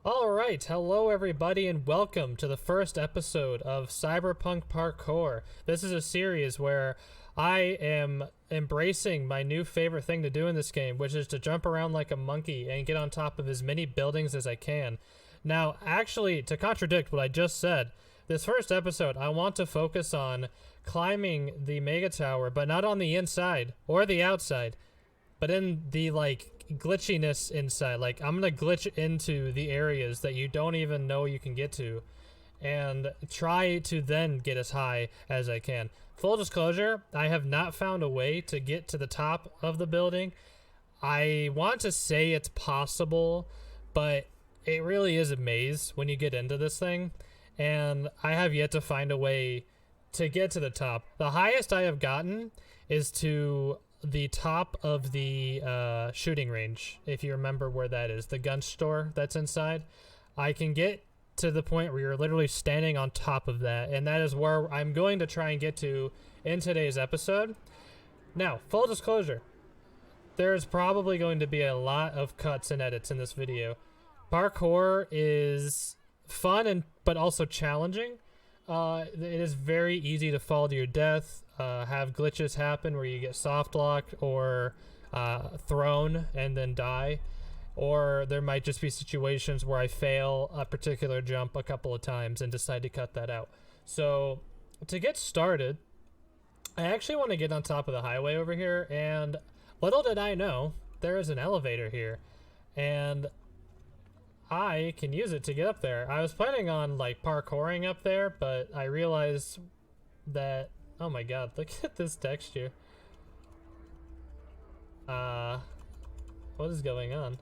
Alright, hello everybody and welcome to the first episode of Cyberpunk Parkour. This is a series where I am embracing my new favorite thing to do in this game, which is to jump around like a monkey and get on top of as many buildings as I can. Now, actually, to contradict what I just said, this first episode I want to focus on climbing the Mega Tower, but not on the inside or the outside, but in the, glitchiness inside. Like, I'm gonna glitch into the areas that you don't even know you can get to and try to then get as high as I can. Full disclosure, I have not found a way to get to the top of the building. I want to say it's possible, but it really is a maze when you get into this thing, and I have yet to find a way to get to the top. The highest I have gotten is to the top of the shooting range, if you remember where that is, the gun store that's inside. I can get to the point where you're literally standing on top of that, and that is where I'm going to try and get to in today's episode. Now, full disclosure, there's probably going to be a lot of cuts and edits in this video. Parkour is fun but also challenging. It is very easy to fall to your death, have glitches happen where you get soft locked or thrown and then die, or there might just be situations where I fail a particular jump a couple of times and decide to cut that out. So to get started, I actually want to get on top of the highway over here, and little did I know there is an elevator here, and I can use it to get up there. I was planning on parkouring up there, but I realized that, oh my god, look at this texture. What is going on?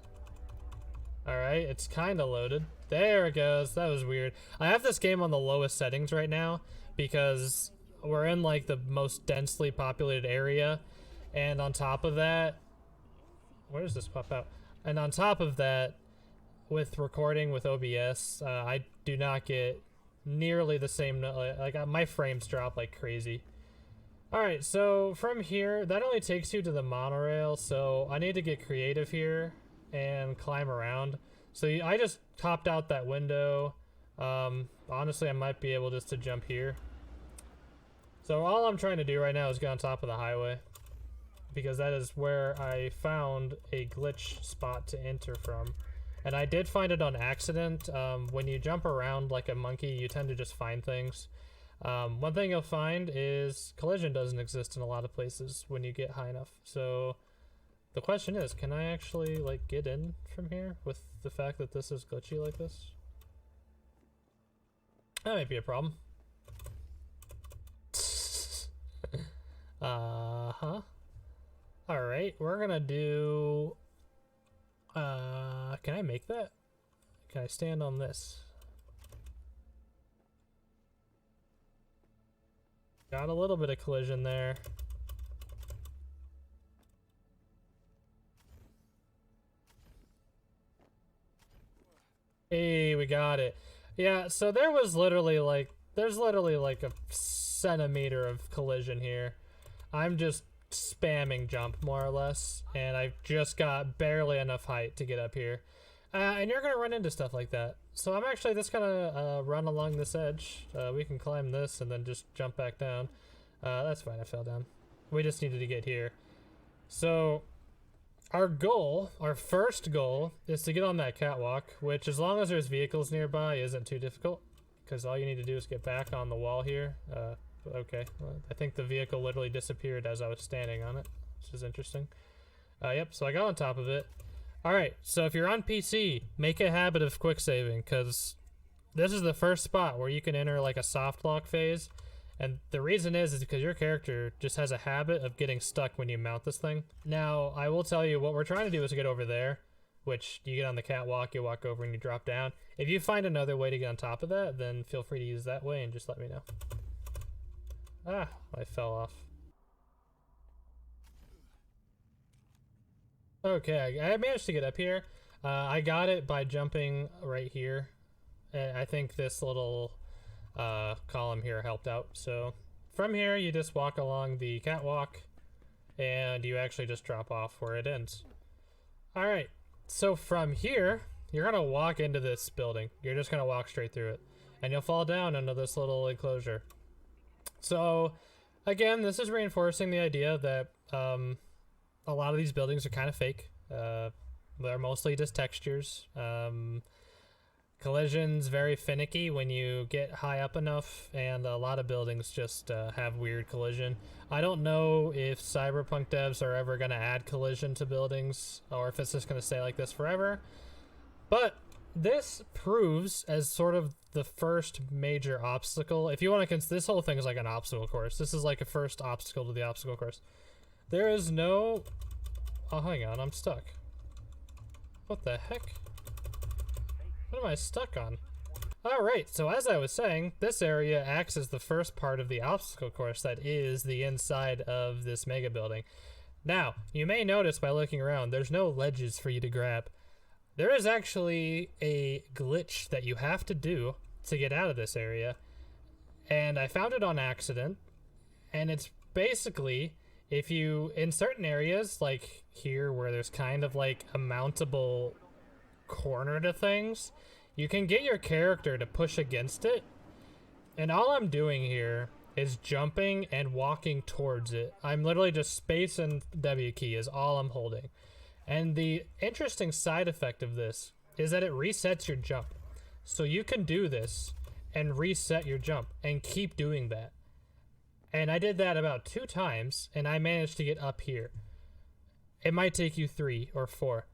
Alright, it's kind of loaded. There it goes. That was weird. I have this game on the lowest settings right now because we're in the most densely populated area, and on top of that, where does this pop out? And on top of that, with recording with OBS, I do not get nearly the same, my frames drop like crazy. Alright, so from here, that only takes you to the monorail, so I need to get creative here and climb around. So I just hopped out that window. Honestly, I might be able just to jump here. So all I'm trying to do right now is get on top of the highway, because that is where I found a glitch spot to enter from. And I did find it on accident. When you jump around like a monkey, you tend to just find things. One thing you'll find is collision doesn't exist in a lot of places when you get high enough. So the question is, can I actually get in from here with the fact that this is glitchy like this? That might be a problem. Alright, we're gonna do... can I make that? Can I stand on this? Got a little bit of collision there. Hey, we got it. Yeah, so there was literally there's literally a centimeter of collision here. I'm just spamming jump more or less, and I've just got barely enough height to get up here, and you're gonna run into stuff like that. So I'm actually just gonna run along this edge. We can climb this and then just jump back down. That's fine, I fell down. We just needed to get here. So our goal, our first goal, is to get on that catwalk, which, as long as there's vehicles nearby, isn't too difficult, because all you need to do is get back on the wall here. Okay, well, I think the vehicle literally disappeared as I was standing on it, which is interesting. Yep, so I got on top of it. Alright, so if you're on PC, make a habit of quick saving, because this is the first spot where you can enter a soft lock phase, and the reason is because your character just has a habit of getting stuck when you mount this thing. Now, I will tell you, what we're trying to do is get over there, which you get on the catwalk, you walk over and you drop down. If you find another way to get on top of that, then feel free to use that way and just let me know. Ah, I fell off. Okay, I managed to get up here. I got it by jumping right here. I think this little column here helped out. So from here, you just walk along the catwalk, and you actually just drop off where it ends. Alright, so from here, you're gonna walk into this building. You're just gonna walk straight through it, and you'll fall down into this little enclosure. So, again, this is reinforcing the idea that a lot of these buildings are kind of fake. They're mostly just textures. Collision's very finicky when you get high up enough, and a lot of buildings just have weird collision. I don't know if Cyberpunk devs are ever going to add collision to buildings, or if it's just going to stay like this forever. But this proves as sort of the first major obstacle. If you want to this whole thing is like an obstacle course. This is like a first obstacle to the obstacle course. There is no... Oh, hang on, I'm stuck. What the heck? What am I stuck on? Alright, so as I was saying, this area acts as the first part of the obstacle course that is the inside of this mega building. Now, you may notice by looking around, there's no ledges for you to grab. There is actually a glitch that you have to do to get out of this area, and I found it on accident, and it's basically, if you, in certain areas, like here where there's kind of like a mountable corner to things, you can get your character to push against it, and all I'm doing here is jumping and walking towards it. I'm literally just space and W key is all I'm holding. And the interesting side effect of this is that it resets your jump. So you can do this and reset your jump and keep doing that. And I did that about 2 times, and I managed to get up here. It might take you 3 or 4.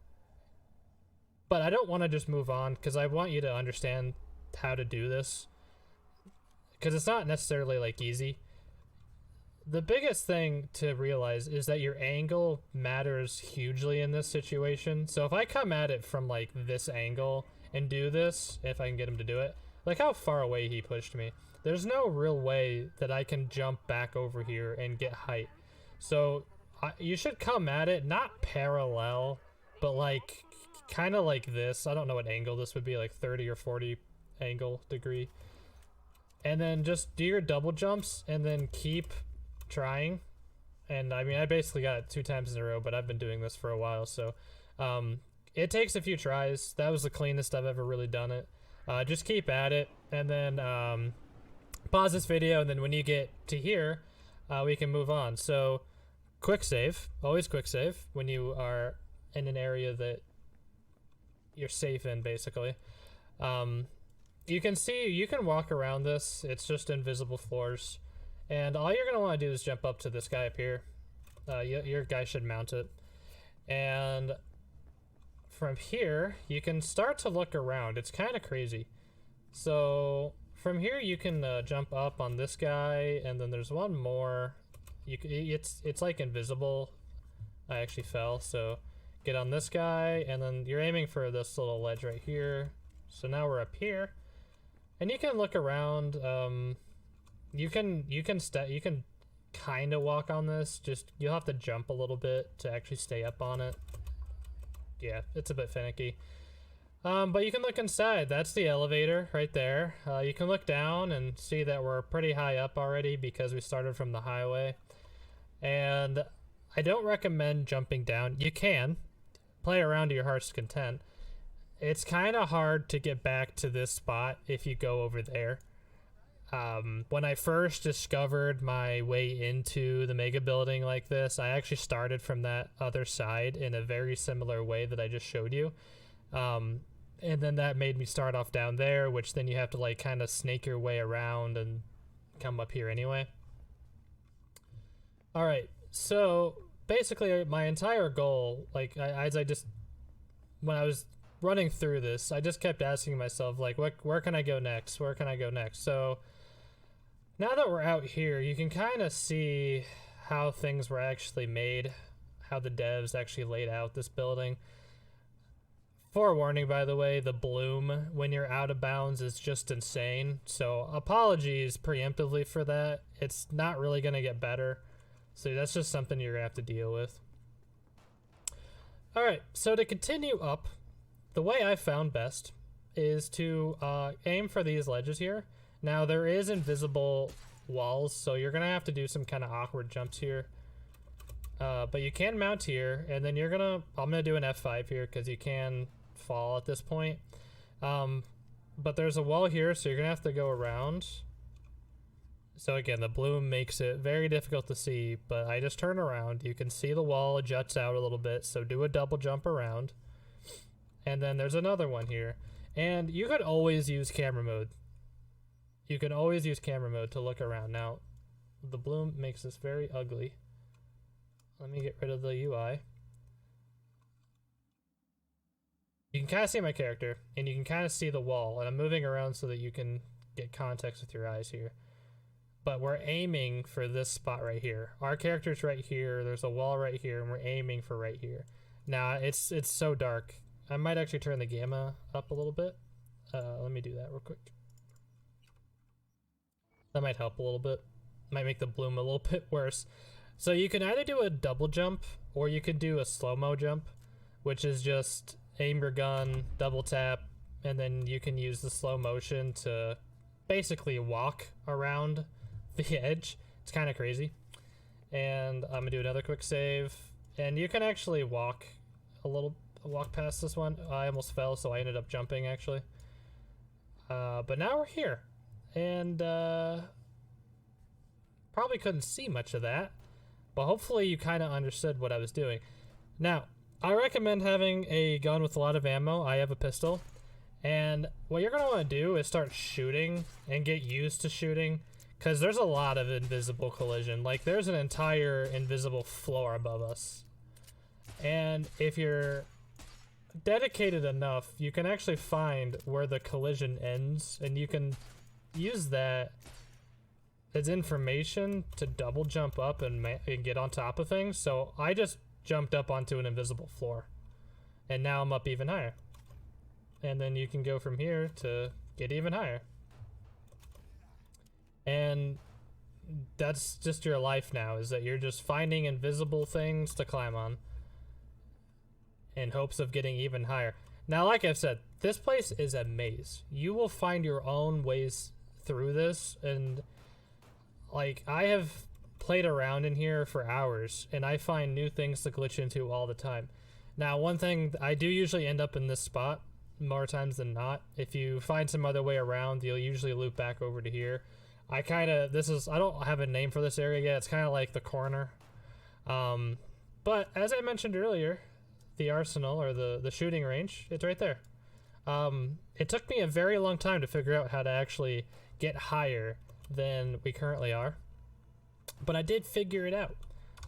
But I don't want to just move on, because I want you to understand how to do this. Because it's not necessarily, like, easy. The biggest thing to realize is that your angle matters hugely in this situation. So if I come at it from, like, this angle and do this, if I can get him to do it, like how far away he pushed me, there's no real way that I can jump back over here and get height. So you should come at it, not parallel, but, like... kind of like this. I don't know what angle this would be, like 30 or 40 angle degree. And then just do your double jumps and then keep trying. And I mean, I basically got it 2 times in a row, but I've been doing this for a while, so it takes a few tries. That was the cleanest I've ever really done it. Just keep at it, and then pause this video, and then when you get to here, we can move on. So quick save, always quick save when you are in an area that you're safe in, basically. You can see, you can walk around this. It's just invisible floors. And all you're going to want to do is jump up to this guy up here. Your guy should mount it. And from here, you can start to look around. It's kind of crazy. So from here, you can jump up on this guy, and then there's one more. It's like invisible. I actually fell, so get on this guy, and then you're aiming for this little ledge right here. So now we're up here, and you can look around. You can kind of walk on this. Just you'll have to jump a little bit to actually stay up on it. Yeah, it's a bit finicky. But you can look inside. That's the elevator right there. You can look down and see that we're pretty high up already because we started from the highway. And I don't recommend jumping down. You can play around to your heart's content. It's kind of hard to get back to this spot if you go over there. When I first discovered my way into the mega building like this, I actually started from that other side in a very similar way that I just showed you. And then that made me start off down there, which then you have to like kind of snake your way around and come up here anyway. All right, so basically my entire goal, like when I was running through this, I just kept asking myself, like, where can I go next? Where can I go next? So now that we're out here, you can kind of see how things were actually made, how the devs actually laid out this building. Forewarning, by the way, the bloom when you're out of bounds is just insane. So apologies preemptively for that. It's not really going to get better. So that's just something you're going to have to deal with. All right, so to continue up, the way I found best is to aim for these ledges here. Now, there is invisible walls, so you're going to have to do some kind of awkward jumps here. But you can mount here, and then I'm going to do an F5 here because you can fall at this point. But there's a wall here, so you're gonna have to go around. So again, the bloom makes it very difficult to see, but I just turn around. You can see the wall juts out a little bit, so do a double jump around. And then there's another one here. And you could always use camera mode. You can always use camera mode to look around. Now, the bloom makes this very ugly. Let me get rid of the UI. You can kind of see my character, and you can kind of see the wall, and I'm moving around so that you can get context with your eyes here. But we're aiming for this spot right here. Our character's right here, there's a wall right here, and we're aiming for right here. Now, it's so dark. I might actually turn the gamma up a little bit. Let me do that real quick. That might help a little bit. Might make the bloom a little bit worse. So you can either do a double jump, or you could do a slow-mo jump, which is just aim your gun, double tap, and then you can use the slow motion to basically walk around the edge. It's kind of crazy. And I'm gonna do another quick save, and you can actually walk past this one. I almost fell, so I ended up jumping actually. But now we're here, and probably couldn't see much of that, but hopefully you kind of understood what I was doing. Now, I recommend having a gun with a lot of ammo. I have a pistol, and what you're gonna want to do is start shooting and get used to shooting, because there's a lot of invisible collision. Like, there's an entire invisible floor above us, and if you're dedicated enough, you can actually find where the collision ends, and you can use that as information to double jump up and get on top of things. So I just jumped up onto an invisible floor, and now I'm up even higher, and then you can go from here to get even higher. And that's just your life now, is that you're just finding invisible things to climb on in hopes of getting even higher. Now, like I've said, this place is a maze. You will find your own ways through this, and like, I have played around in here for hours, and I find new things to glitch into all the time. Now, one thing, I do usually end up in this spot more times than not. If you find some other way around, you'll usually loop back over to here. I don't have a name for this area yet. It's kind of like the corner. But as I mentioned earlier, the arsenal, or the shooting range, it's right there. It took me a very long time to figure out how to actually get higher than we currently are, but I did figure it out.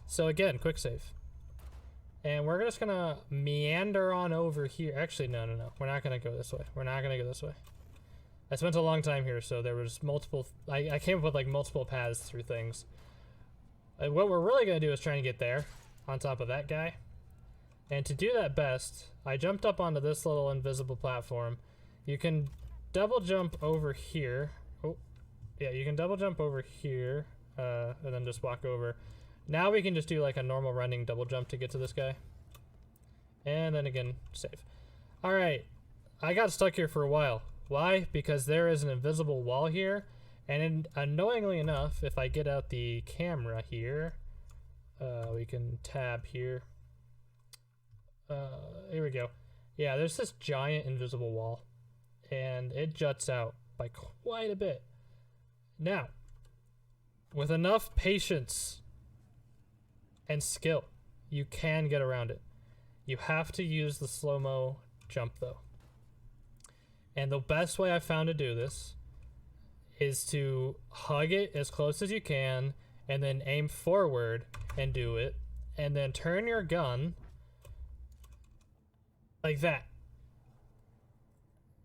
So again, quick save. And we're just gonna meander on over here. Actually, no. We're not gonna go this way. We're not gonna go this way. I spent a long time here, so there was multiple, I came up with like multiple paths through things. And what we're really gonna do is try and get there, on top of that guy. And to do that best, I jumped up onto this little invisible platform. You can double jump over here. Oh, yeah, you can double jump over here, and then just walk over. Now we can just do like a normal running double jump to get to this guy. And then again, save. All right, I got stuck here for a while. Why? Because there is an invisible wall here, and annoyingly enough, if I get out the camera here, we can tab here. Here we go. Yeah, there's this giant invisible wall, and it juts out by quite a bit. Now, with enough patience and skill, you can get around it. You have to use the slow-mo jump, though. And the best way I found to do this is to hug it as close as you can, and then aim forward and do it, and then turn your gun like that.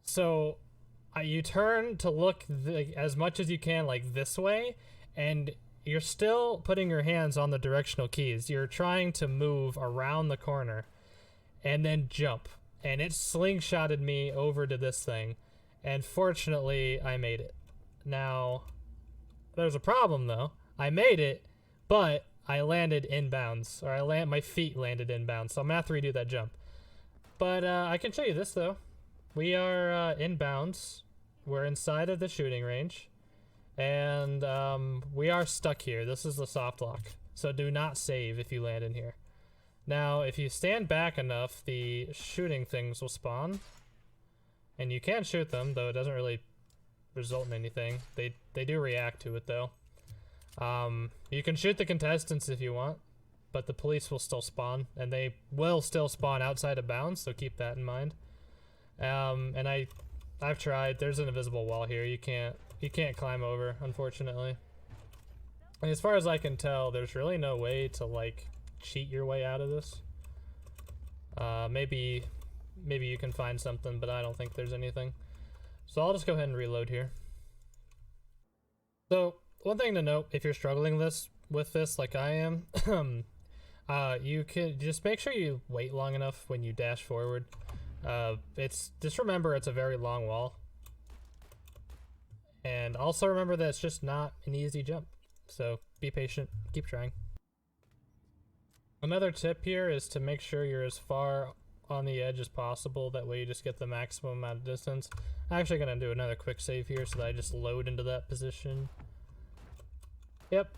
So you turn to look as much as you can like this way, and you're still putting your hands on the directional keys. You're trying to move around the corner and then jump. And it slingshotted me over to this thing, and fortunately I made it. Now, there's a problem though. I made it, but I landed inbounds, or my feet landed inbounds, so I'm gonna have to redo that jump. But I can show you this though. We are inbounds. We're inside of the shooting range, and we are stuck here. This is the soft lock, so do not save if you land in here. Now, if you stand back enough, the shooting things will spawn. And you can shoot them, though it doesn't really result in anything. They do react to it, though. You can shoot the contestants if you want, but the police will still spawn, and they will still spawn outside of bounds, so keep that in mind. And I've tried. There's an invisible wall here. You can't climb over, unfortunately. And as far as I can tell, there's really no way to like cheat your way out of this. Maybe you can find something, but I don't think there's anything. So I'll just go ahead and reload here. So one thing to note, if you're struggling with this like I am, you can just make sure you wait long enough when you dash forward. Just remember it's a very long wall. And also remember that it's just not an easy jump. So be patient, keep trying. Another tip here is to make sure you're as far on the edge as possible. That way you just get the maximum amount of distance. I'm actually gonna do another quick save here so that I just load into that position. Yep,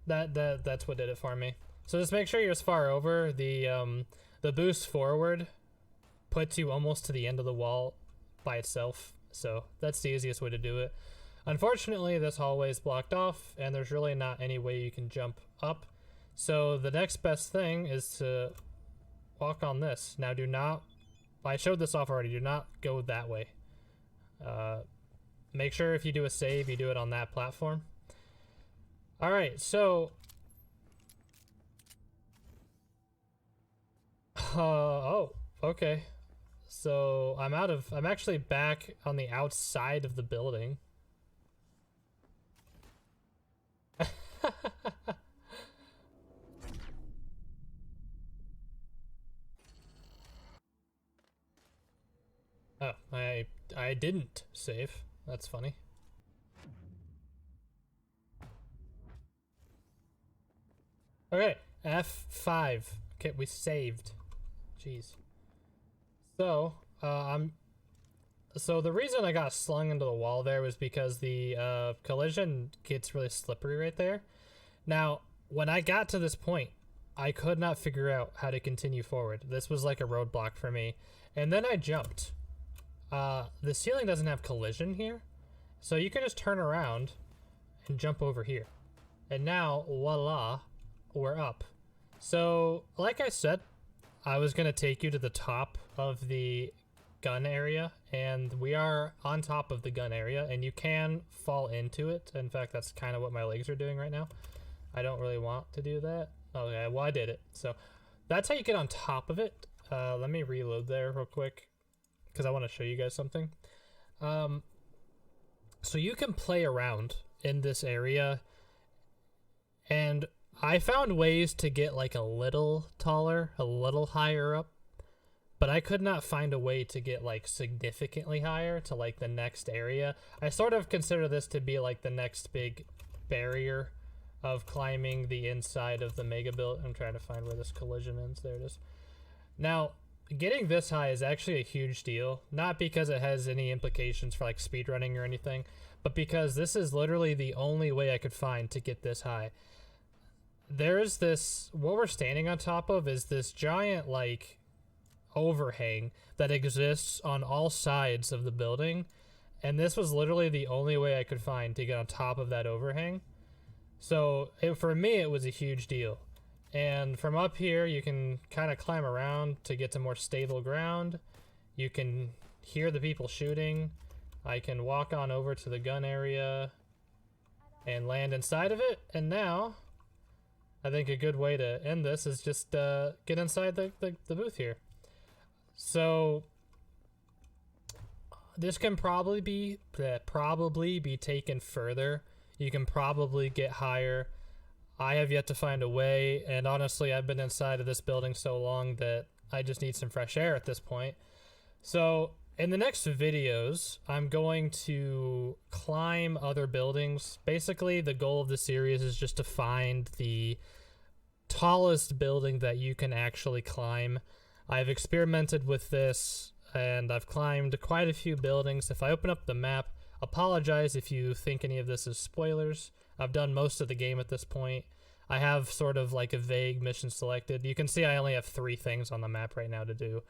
that's what did it for me. So just make sure you're as far over. The boost forward puts you almost to the end of the wall by itself. So that's the easiest way to do it. Unfortunately, this hallway is blocked off, and there's really not any way you can jump up. So the next best thing is to walk on this. Now do not, I showed this off already, do not go that way. Make sure if you do a save, you do it on that platform. Alright, so... oh, okay. So I'm actually back on the outside of the building. Oh, I didn't save. That's funny. Okay, F5. Okay, we saved. Jeez. So, so the reason I got slung into the wall there was because the collision gets really slippery right there. Now, when I got to this point, I could not figure out how to continue forward. This was like a roadblock for me. And then I jumped. The ceiling doesn't have collision here, so you can just turn around and jump over here. And now, voila, we're up. So, like I said, I was gonna take you to the top of the gun area, and we are on top of the gun area, and you can fall into it. In fact, that's kind of what my legs are doing right now. I don't really want to do that. Okay, well, I did it. So that's how you get on top of it. Let me reload there real quick because I want to show you guys something. So you can play around in this area, and I found ways to get like a little taller, a little higher up, but I could not find a way to get like significantly higher to like the next area. I sort of consider this to be like the next big barrier of climbing the inside of the Megabuilding. I'm trying to find where this collision ends. There it is. Now, getting this high is actually a huge deal, not because it has any implications for like speedrunning or anything, but because this is literally the only way I could find to get this high. There's this, what we're standing on top of is this giant like overhang that exists on all sides of the building, and this was literally the only way I could find to get on top of that overhang. So for me it was a huge deal, and from up here you can kind of climb around to get to more stable ground. You can hear the people shooting. I can walk on over to the gun area and land inside of it, and now I think a good way to end this is just get inside the booth here. So this can probably be taken further. You can probably get higher. I have yet to find a way, and honestly, I've been inside of this building so long that I just need some fresh air at this point. So in the next videos, I'm going to climb other buildings. Basically, the goal of the series is just to find the tallest building that you can actually climb. I've experimented with this, and I've climbed quite a few buildings. If I open up the map, apologize if you think any of this is spoilers. I've done most of the game at this point. I have sort of like a vague mission selected. You can see I only have 3 things on the map right now to do.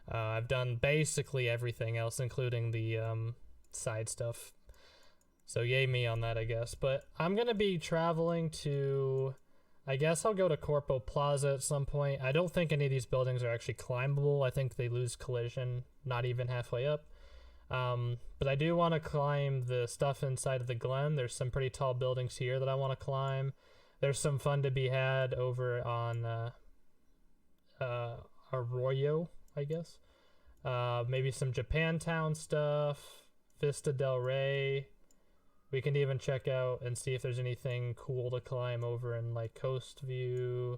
I've done basically everything else, including the side stuff. So yay me on that, I guess. But I'm going to be traveling to... I guess I'll go to Corpo Plaza at some point. I don't think any of these buildings are actually climbable. I think they lose collision not even halfway up. But I do want to climb the stuff inside of the Glen. There's some pretty tall buildings here that I want to climb. There's some fun to be had over on Arroyo, I guess. Maybe some Japantown stuff, Vista del Rey. We can even check out and see if there's anything cool to climb over in like Coast View.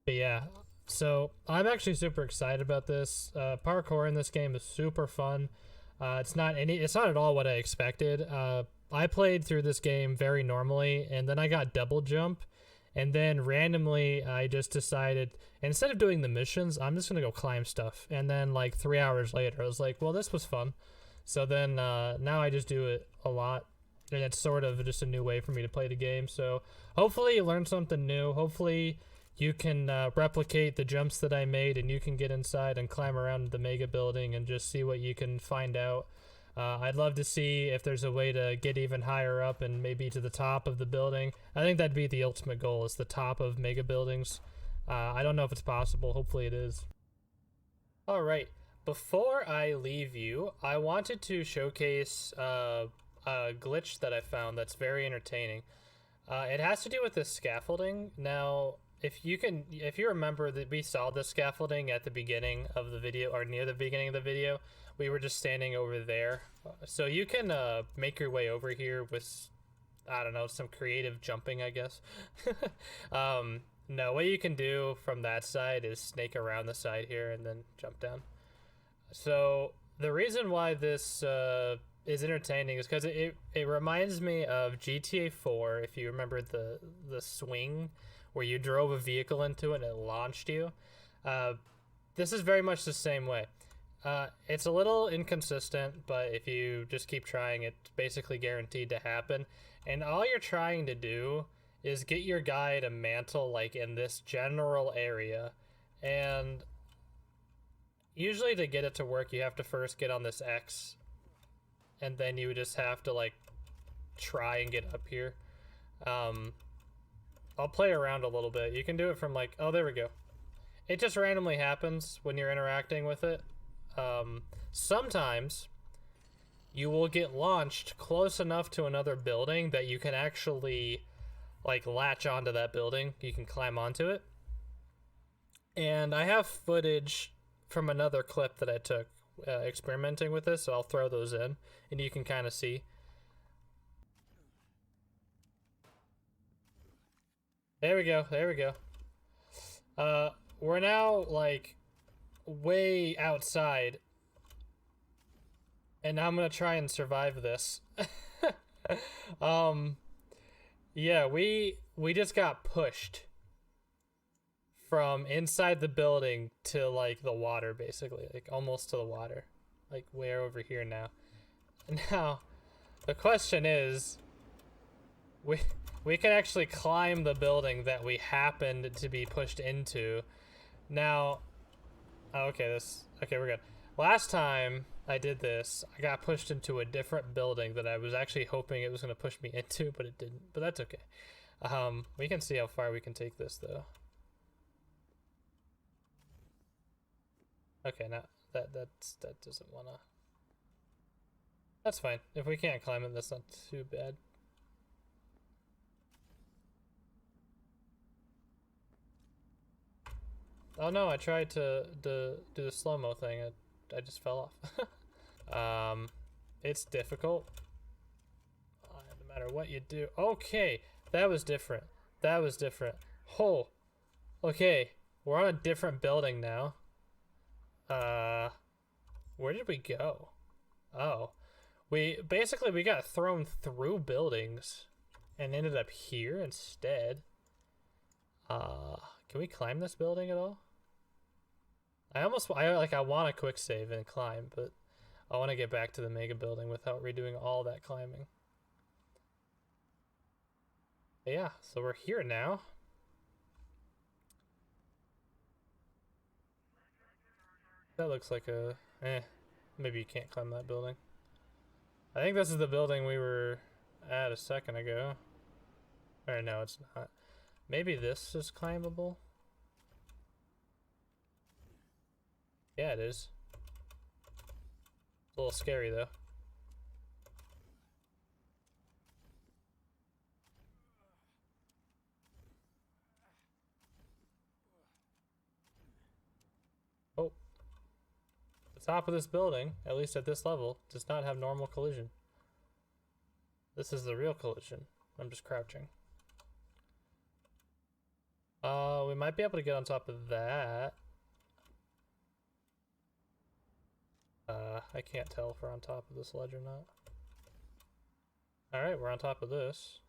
But yeah, so I'm actually super excited about this. Parkour in this game is super fun. It's not at all what I expected. I played through this game very normally, and then I got double jump, and then randomly I just decided, instead of doing the missions, I'm just gonna go climb stuff. And then like 3 hours later, I was like, well, this was fun. So then now I just do it a lot, and it's sort of just a new way for me to play the game. So hopefully you learn something new. Hopefully you can replicate the jumps that I made, and you can get inside and climb around the mega building and just see what you can find out. I'd love to see if there's a way to get even higher up and maybe to the top of the building. I think that'd be the ultimate goal, is the top of mega buildings. I don't know if it's possible. Hopefully it is. All right. Before I leave you, I wanted to showcase a glitch that I found that's very entertaining. It has to do with this scaffolding. Now, if you remember that we saw this scaffolding at the beginning of the video, or near the beginning of the video, we were just standing over there. So you can make your way over here with, I don't know, some creative jumping, I guess. No, what you can do from that side is snake around the side here and then jump down. So the reason why this is entertaining is because it reminds me of GTA 4, if you remember the swing where you drove a vehicle into it and it launched you. This is very much the same way. It's a little inconsistent, but if you just keep trying, it's basically guaranteed to happen. And all you're trying to do is get your guy to mantle like in this general area, and usually to get it to work, you have to first get on this X, and then you just have to like try and get up here. I'll play around a little bit. You can do it from like, oh, there we go. It just randomly happens when you're interacting with it. Sometimes you will get launched close enough to another building that you can actually like latch onto that building. You can climb onto it. And I have footage from another clip that I took experimenting with this, so I'll throw those in and you can kind of see. There we go, there we go. We're now like way outside, and I'm gonna try and survive this. Yeah, we just got pushed from inside the building to like the water, basically, like almost to the water. Like we're over here now. Now, the question is, we can actually climb the building that we happened to be pushed into. Now, okay, we're good. Last time I did this, I got pushed into a different building that I was actually hoping it was going to push me into, but it didn't. But that's okay. We can see how far we can take this, though. Okay, now that doesn't wanna. That's fine. If we can't climb it, that's not too bad. Oh no, I tried to do the slow-mo thing. I just fell off. It's difficult. No matter what you do. Okay, that was different. That was different. Oh, okay. We're on a different building now. Where did we go? Oh, we got thrown through buildings and ended up here instead. Can we climb this building at all? I want a quick save and climb, but I want to get back to the mega building without redoing all that climbing. Yeah, so we're here now. That looks like a... maybe you can't climb that building. I think this is the building we were at a second ago. Or no, it's not. Maybe this is climbable? Yeah, it is. It's a little scary, though. Oh. The top of this building, at least at this level, does not have normal collision. This is the real collision. I'm just crouching. We might be able to get on top of that. I can't tell if we're on top of this ledge or not. Alright, we're on top of this.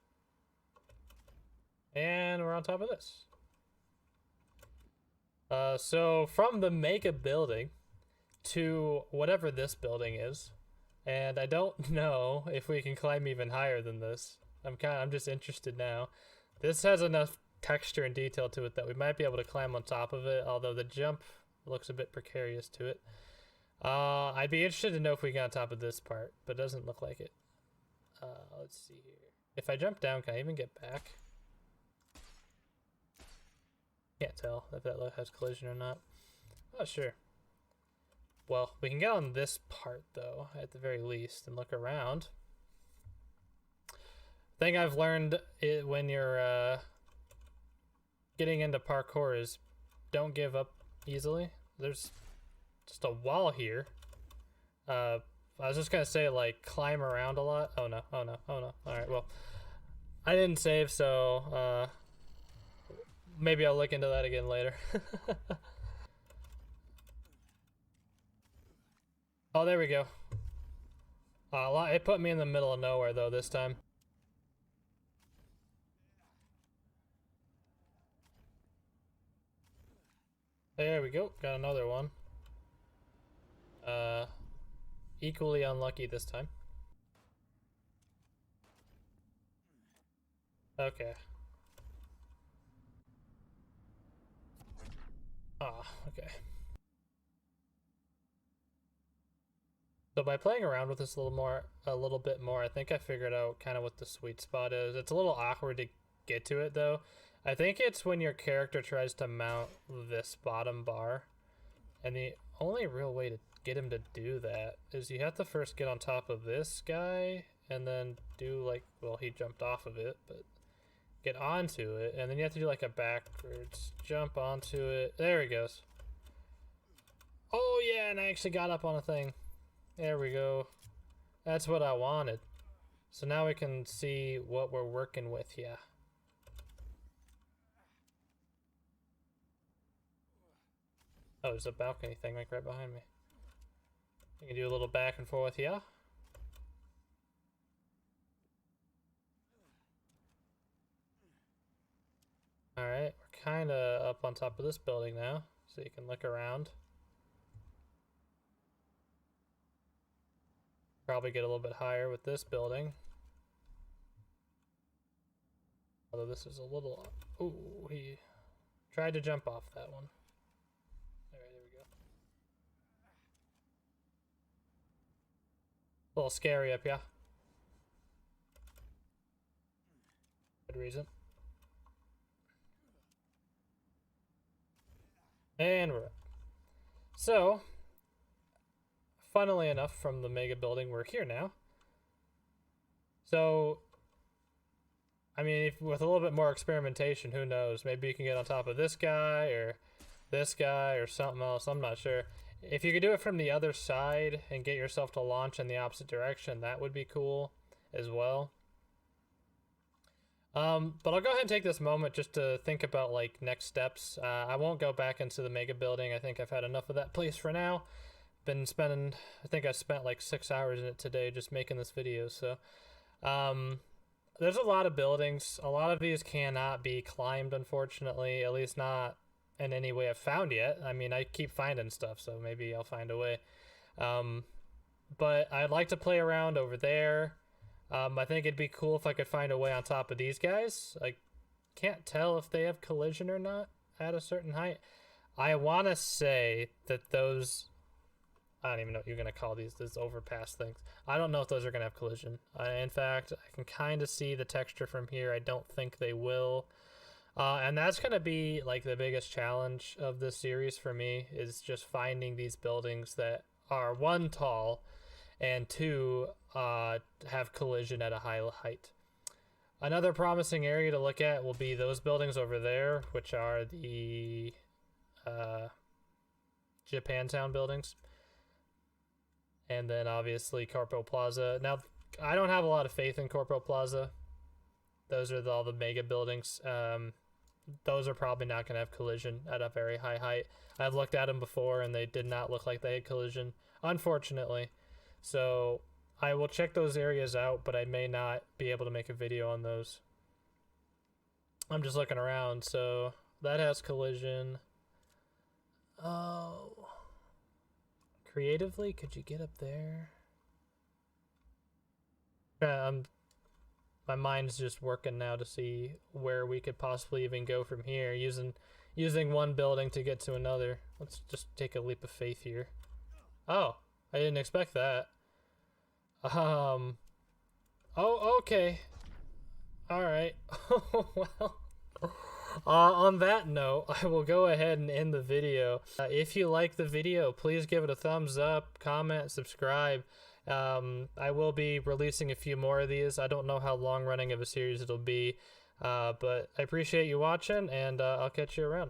And we're on top of this. So from the Megabuilding to whatever this building is, and I don't know if we can climb even higher than this. I'm just interested now. This has enough texture and detail to it that we might be able to climb on top of it, although the jump looks a bit precarious to it. I'd be interested to know if we get on top of this part, but it doesn't look like it. Let's see here. If I jump down, can I even get back? Can't tell if that has collision or not. Oh, sure. Well, we can get on this part, though, at the very least, and look around. Thing I've learned when you're getting into parkour is don't give up easily. There's just a wall here. I was just gonna say, like, climb around a lot. Oh no, oh no, oh no. Alright, well, I didn't save, so maybe I'll look into that again later. Oh, there we go. It put me in the middle of nowhere, though, this time. There we go. Got another one. Equally unlucky this time. Okay. Okay. So by playing around with this a little bit more, I think I figured out kind of what the sweet spot is. It's a little awkward to get to it, though. I think it's when your character tries to mount this bottom bar, and the only real way to get him to do that is you have to first get on top of this guy, and then do like, well, he jumped off of it, but get onto it, and then you have to do like a backwards jump onto it. There he goes. Oh yeah, and I actually got up on a thing. There we go. That's what I wanted. So now we can see what we're working with here. Oh, there's a balcony thing like right behind me. You can do a little back and forth here. Alright, we're kind of up on top of this building now, so you can look around. Probably get a little bit higher with this building. Although this is a little... Ooh, he tried to jump off that one. Alright, there we go. A little scary up, yeah. Good reason. And we're up. So, funnily enough, from the Megabuilding, we're here now. So, I mean, with a little bit more experimentation, who knows? Maybe you can get on top of this guy or something else. I'm not sure. If you could do it from the other side and get yourself to launch in the opposite direction, that would be cool as well. But I'll go ahead and take this moment just to think about like next steps. I won't go back into the Megabuilding. I think I've had enough of that place for now. I think I spent like 6 hours in it today just making this video. So, there's a lot of buildings. A lot of these cannot be climbed, unfortunately, at least not in any way I've found yet. I mean, I keep finding stuff, so maybe I'll find a way. But I'd like to play around over there. I think it'd be cool if I could find a way on top of these guys. I can't tell if they have collision or not at a certain height. I want to say that those... I don't even know what you're going to call these overpass things. I don't know if those are going to have collision. In fact, I can kind of see the texture from here. I don't think they will. And that's going to be like the biggest challenge of this series for me, is just finding these buildings that are, one, tall, and two, have collision at a high height. Another promising area to look at will be those buildings over there, which are the Japantown buildings. And then obviously Corpo Plaza. Now, I don't have a lot of faith in Corpo Plaza. Those are all the mega buildings. Those are probably not going to have collision at a very high height. I've looked at them before and they did not look like they had collision, unfortunately. So I will check those areas out, but I may not be able to make a video on those. I'm just looking around, so that has collision. Oh... Creatively, could you get up there? My mind's just working now to see where we could possibly even go from here, using one building to get to another. Let's just take a leap of faith here. Oh, I didn't expect that. Oh, okay. All right. Well. On that note, I will go ahead and end the video. If you like the video, please give it a thumbs up, comment, subscribe. I will be releasing a few more of these. I don't know how long running of a series it'll be, but I appreciate you watching, and I'll catch you around.